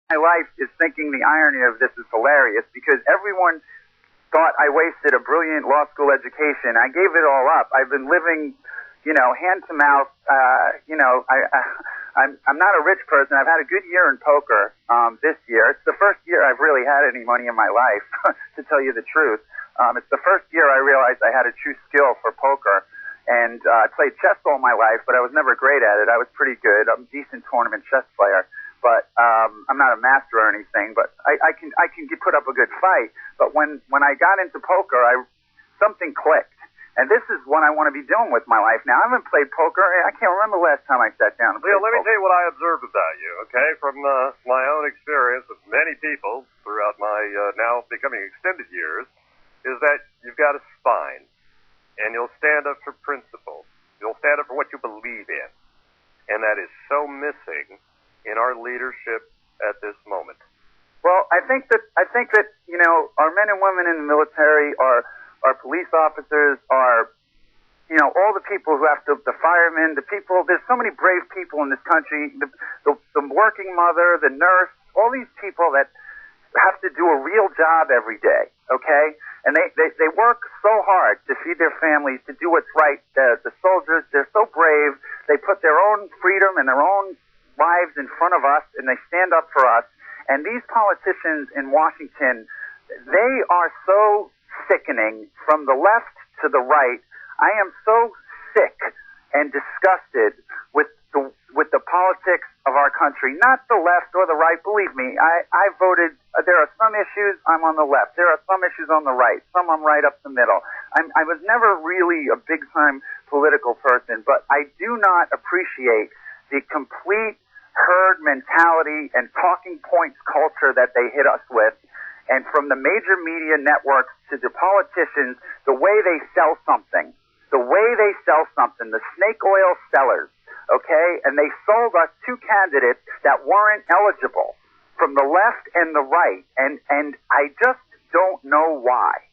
My life is thinking the irony of this is hilarious because everyone thought I wasted a brilliant law school education. I gave it all up. I've been living, hand to mouth. I'm not a rich person. I've had a good year in poker this year. It's the first year I've really had any money in my life, to tell you the truth. It's the first year I realized I had a true skill for poker. And I played chess all my life, but I was never great at it. I was pretty good. I'm a decent tournament chess player, but I'm not a master or anything. But I can put up a good fight. But when I got into poker, something clicked. And this is what I want to be doing with my life now. I haven't played poker. I can't remember the last time I sat down and played Leo, let me tell you what I observed about you, okay, from my own experience with many people throughout my now becoming extended years, is that you've got a spine, and you'll stand up for principles. You'll stand up for what you believe in. And that is so missing in our leadership at this moment. Well, I think that our men and women in the military, our police officers, are all the people who have to, the firemen, the people. There's so many brave people in this country. The working mother, the nurse, all these people that have to do a real job every day. Okay, and they work so hard to feed their families, to do what's right. The soldiers, they're so brave. They put their own freedom and their own lives in front of us, and they stand up for us. And these politicians in Washington, they are so sickening from the left to the right. I am so sick and disgusted with the politics of our country. Not the left or the right. Believe me, I voted. There are some issues I'm on the left. There are some issues on the right. Some I'm right up the middle. I was never really a big-time political person, but I do not appreciate the complete herd mentality and talking points culture that they hit us with. And from the major media networks to the politicians, the way they sell something, the snake oil sellers, okay? And they sold us two candidates that weren't eligible from the left and the right. And I just don't know why.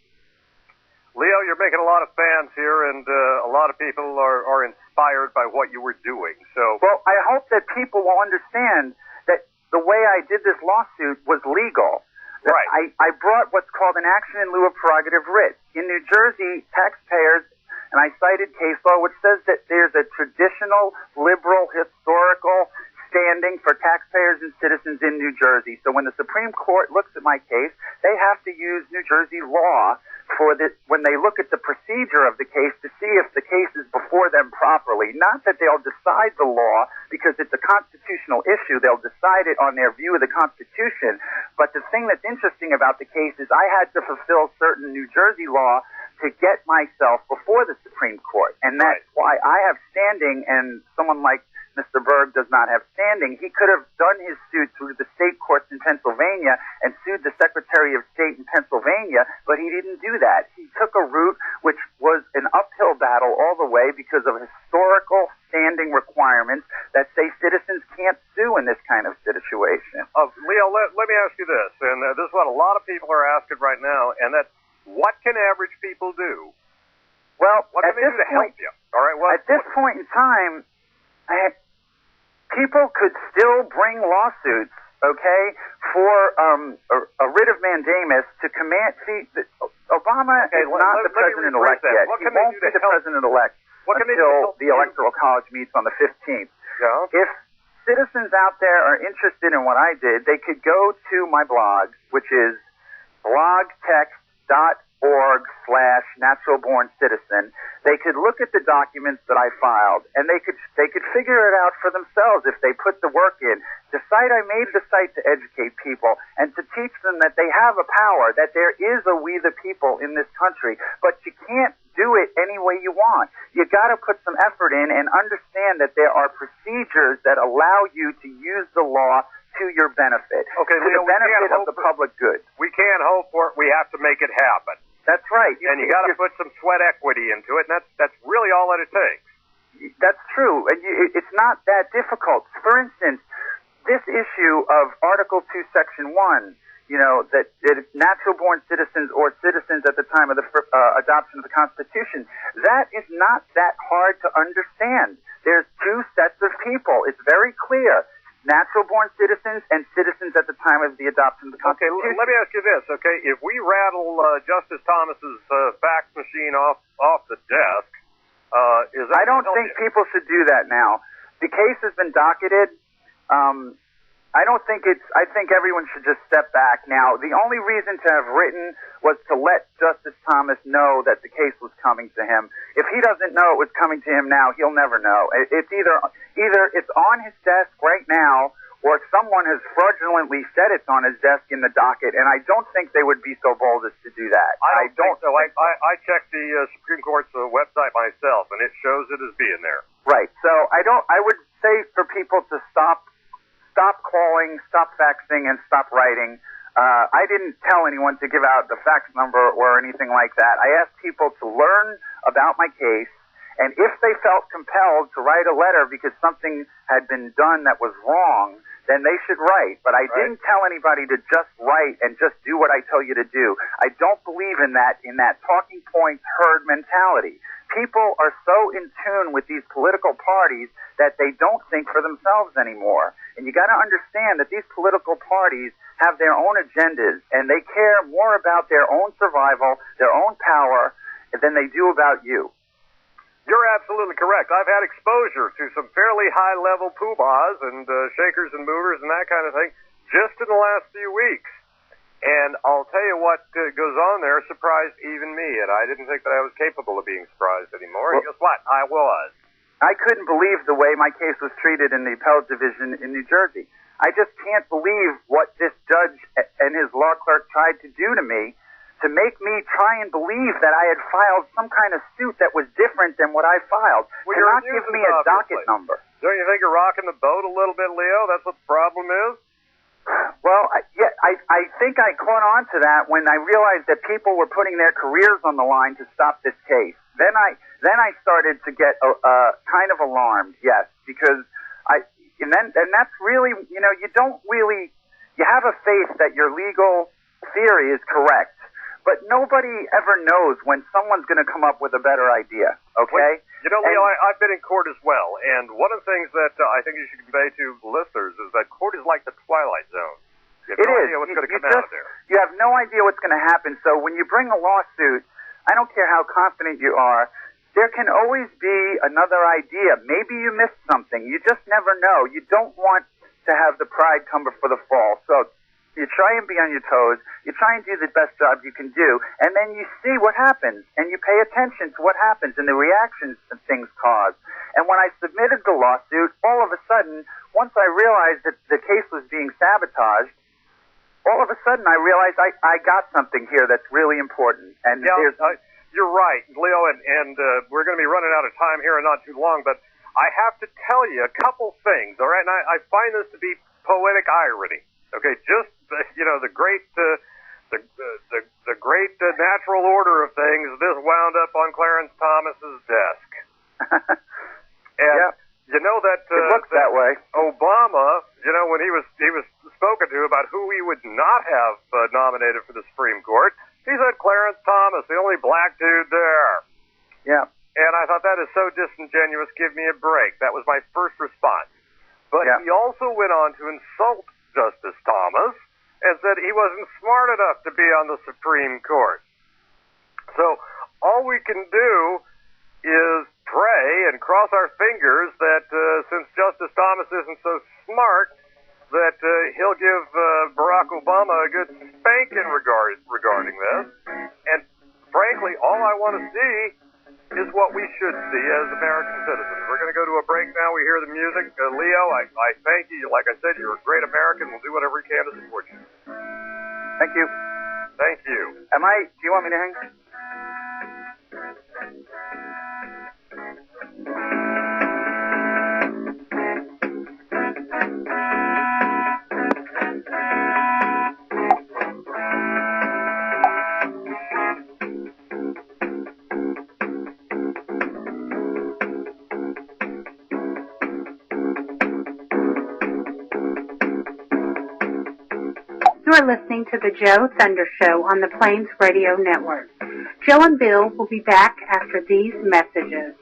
Leo, you're making a lot of fans here, and a lot of people are inspired by what you were doing. So, well, I hope that people will understand that the way I did this lawsuit was legal. Right. I brought what's called an action in lieu of prerogative writ. In New Jersey, taxpayers, and I cited case law, which says that there's a traditional, liberal, historical standing for taxpayers and citizens in New Jersey. So when the Supreme Court looks at my case, they have to use New Jersey law for this, when they look at the procedure of the case, to see if the case is before them properly. Not that they'll decide the law because it's a constitutional issue. They'll decide it on their view of the Constitution. But the thing that's interesting about the case is I had to fulfill certain New Jersey law to get myself before the Supreme Court. And that's why I have standing, and someone like Mr. Berg does not have standing. He could have done his suit through the state courts in Pennsylvania and sued the Secretary of State in Pennsylvania, but he didn't do that. He took a route which was an uphill battle all the way because of historical standing requirements that say citizens can't sue in this kind of situation. Leo, let me ask you this, and this is what a lot of people are asking right now, and that's, what can average people do? Well, what can they do to help you? All right. At this point in time, people could still bring lawsuits, okay, for a writ of mandamus to command. See, Obama is not the president-elect yet. He won't be the president-elect until the Electoral College meets on the 15th. Yeah. If citizens out there are interested in what I did, they could go to my blog, which is blogtext.org/naturalborncitizen. They could look at the documents that I filed, and they could figure it out for themselves if they put the work in. I made the site to educate people and to teach them that they have a power, that there is a we the people in this country, but you can't do it any way you want. You got to put some effort in and understand that there are procedures that allow you to use the law to your benefit, to the benefit of the public good. We can't hope for it. We have to make it happen. That's right. And you got to put some sweat equity into it, and that's really all that it takes. That's true. And it's not that difficult. For instance, this issue of Article 2, Section 1, that natural-born citizens or citizens at the time of the adoption of the Constitution, that is not that hard to understand. There's two sets of people. It's very clear. natural-born citizens and citizens at the time of the adoption of the Okay, Constitution. let me ask you this, okay? If we rattle Justice Thomas's fax machine off the desk, is that... I don't think people should do that now. The case has been docketed. I think everyone should just step back now. The only reason to have written was to let Justice Thomas know that the case was coming to him. If he doesn't know it was coming to him now, he'll never know. It's either it's on his desk right now, or someone has fraudulently said it's on his desk in the docket, and I don't think they would be so bold as to do that. I don't think so. I checked the Supreme Court's website myself, and it shows it as being there. Right. So I would say for people to stop calling, stop faxing, and stop writing. I didn't tell anyone to give out the fax number or anything like that. I asked people to learn about my case, and if they felt compelled to write a letter because something had been done that was wrong, then they should write. But I didn't tell anybody to just write and just do what I tell you to do. I don't believe in that talking points herd mentality. People are so in tune with these political parties that they don't think for themselves anymore. And you got to understand that these political parties have their own agendas, and they care more about their own survival, their own power, than they do about you. You're absolutely correct. I've had exposure to some fairly high-level poobahs and shakers and movers and that kind of thing just in the last few weeks. And I'll tell you what goes on there surprised even me, and I didn't think that I was capable of being surprised anymore. And guess what? I was. I couldn't believe the way my case was treated in the appellate division in New Jersey. I just can't believe what this judge and his law clerk tried to do to me to make me try and believe that I had filed some kind of suit that was different than what I filed. Well, to not give me a docket number. Don't you think you're rocking the boat a little bit, Leo? That's what the problem is? Well, I think I caught on to that when I realized that people were putting their careers on the line to stop this case. Then I started to get kind of alarmed, yes, because that's really, you have a faith that your legal theory is correct, but nobody ever knows when someone's going to come up with a better idea, okay? Well, Leo, I've been in court as well, and one of the things that I think you should convey to listeners is that court is like the Twilight Zone. You have no idea what's going to come out of there. You have no idea what's going to happen, so when you bring a lawsuit, I don't care how confident you are, there can always be another idea. Maybe you missed something. You just never know. You don't want to have the pride come before the fall. So you try and be on your toes. You try and do the best job you can do. And then you see what happens. And you pay attention to what happens and the reactions that things cause. And when I submitted the lawsuit, all of a sudden, once I realized that the case was being sabotaged, all of a sudden I realized I got something here that's really important. And you're right, Leo, and we're going to be running out of time here in not too long, but I have to tell you a couple things, all right? And I find this to be poetic irony, okay? Just, the great natural order of things, this wound up on Clarence Thomas's desk. And you know that... it looks that way. Obama, when he was spoken to about who he would not have nominated for the Supreme Court, he said Clarence Thomas, the only black dude there. Yeah. And I thought that is so disingenuous, give me a break. That was my first response. But he also went on to insult Justice Thomas and said he wasn't smart enough to be on the Supreme Court. So all we can do is pray and cross our fingers that since Justice Thomas isn't so smart, that he'll give Barack Obama a good spanking regarding this. And frankly, all I want to see is what we should see as American citizens. We're going to go to a break now. We hear the music. Leo, I thank you. Like I said, you're a great American. We'll do whatever we can to support you. Thank you. Thank you. Do you want me to hang? You are listening to the Joe Thunder Show on the Plains Radio Network. Joe and Bill will be back after these messages.